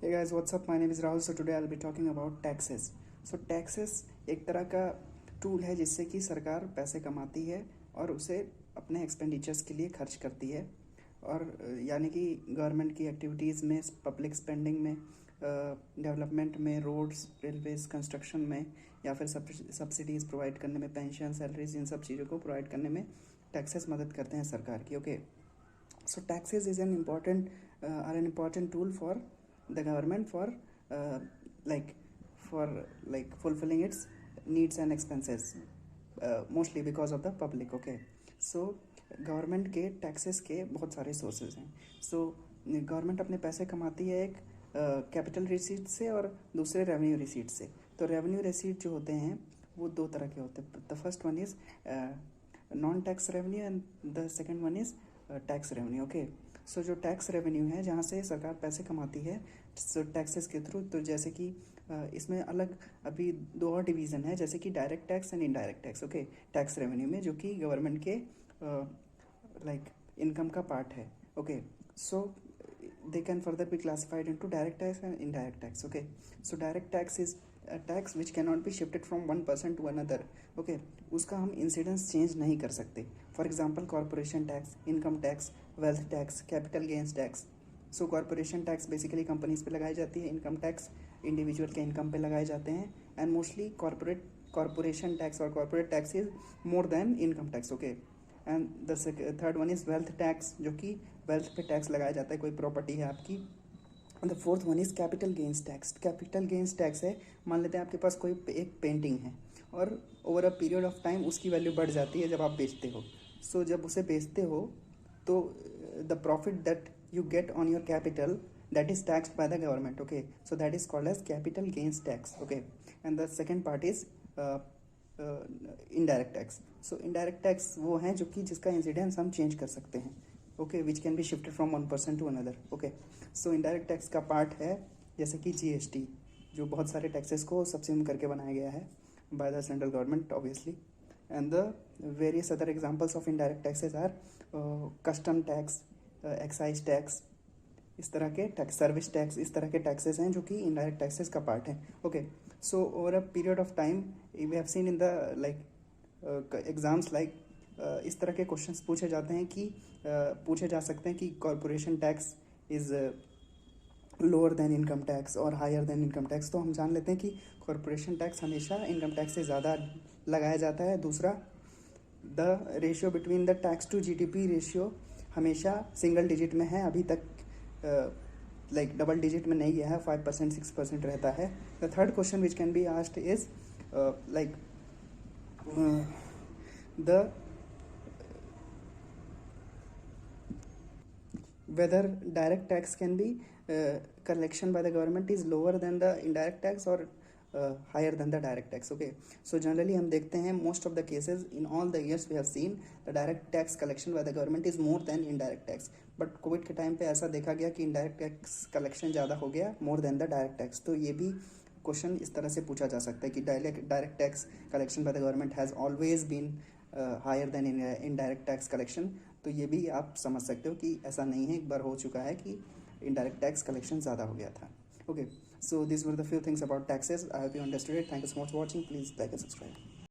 Hey guys, what's up? My name is Rahul. So today I'll be talking about taxes. So taxes एक तरह का tool है जिससे कि सरकार पैसे कमाती है और उसे अपने एक्सपेंडिचर्स के लिए खर्च करती है और यानी कि गवर्नमेंट की एक्टिविटीज़ में, पब्लिक स्पेंडिंग में, डेवलपमेंट में, रोड्स, रेलवेज, कंस्ट्रक्शन में या फिर सब्सिडीज़ प्रोवाइड करने में, पेंशन, सैलरीज, इन सब चीज़ों को प्रोवाइड करने में टैक्सेस मदद करते हैं सरकार की. Okay, so taxes is an important are an important tool for the government for uh, like for like fulfilling its needs and expenses, mostly because of the public. Okay, so government के taxes के बहुत सारे sources हैं. So government अपने पैसे कमाती है एक कैपिटल रिसीट से और दूसरे रेवेन्यू रिसीट से. तो रेवेन्यू रिसीट जो होते हैं वो दो तरह के होते हैं. The first one is non tax revenue and the second one is tax revenue. Okay, so जो टैक्स रेवेन्यू है जहाँ से सरकार पैसे कमाती है सो टैक्सेस के थ्रू, तो जैसे कि इसमें अलग अभी दो और डिवीज़न है, जैसे कि direct tax and indirect tax. Okay, tax revenue में जो कि गवर्नमेंट के लाइक इनकम का पार्ट है. Okay, so they can further be classified into direct tax and indirect tax. Okay, so direct tax is a tax which cannot be shifted from one person to another. Okay, उसका हम incidence change नहीं कर सकते. For example corporation tax, income tax, wealth tax, capital gains tax. So corporation tax basically companies पे लगाई जाती है, income tax individual के इनकम पे लगाए जाते हैं, एंड मोस्टली कॉरपोरेशन टैक्स और corporate tax is more than income tax. Okay, and the third one is wealth tax, जो कि वेल्थ पे टैक्स लगाया जाता है, कोई प्रॉपर्टी है आपकी. The fourth one is capital gains tax. Capital gains tax है, मान लेते हैं आपके पास कोई एक पेंटिंग है और over a period of time उसकी वैल्यू बढ़ जाती है जब आप बेचते हो. सो जब उसे बेचते हो तो the profit that you get on your capital that is taxed by the government. Okay, so that is called as capital gains tax. Okay, and the second part is indirect tax. So indirect tax वो हैं जो कि जिसका incidence हम change कर सकते हैं. Okay, which can be shifted from one person to another. Okay, so indirect tax का पार्ट है जैसे कि जीएसटी, जो बहुत सारे टैक्सेस को सबसिम करके बनाया गया है by the central government obviously. And the various other examples of indirect taxes are custom tax, excise tax, इस तरह के टैक्स, सर्विस टैक्स, इस तरह के टैक्सेस हैं जो कि इनडायरेक्ट टैक्सेस का पार्ट है. Okay, so over a period of time we have seen in the like exams like इस तरह के क्वेश्चंस पूछे जाते हैं कि पूछे जा सकते हैं कि corporation tax is lower than income tax और हायर देन इनकम टैक्स. तो हम जान लेते हैं कि कॉरपोरेशन टैक्स हमेशा इनकम टैक्स से ज़्यादा लगाया जाता है. दूसरा, the ratio between the tax to GDP ratio हमेशा सिंगल डिजिट में है, अभी तक लाइक डबल डिजिट में नहीं गया है, 5%, 6% रहता है. The third question which can be asked is like the whether direct tax can be collection by the government is lower than the indirect tax or higher than the direct tax. Okay, so generally हम देखते हैं most of the cases in all the years we have seen the direct tax collection by the government is more than indirect tax. But Covid के time पे ऐसा देखा गया कि indirect tax collection ज़्यादा हो गया more than the direct tax. तो ये भी क्वेश्चन इस तरह से पूछा जा सकता है कि direct tax collection by the government has always been higher than indirect tax collection. तो ये भी आप समझ सकते हो कि ऐसा नहीं है, एक बार हो चुका है कि इनडायरेक्ट टैक्स कलेक्शन ज़्यादा हो गया था. Okay, so this were the few things about taxes. I hope you understood it. Thank you so much for watching. Please like and subscribe.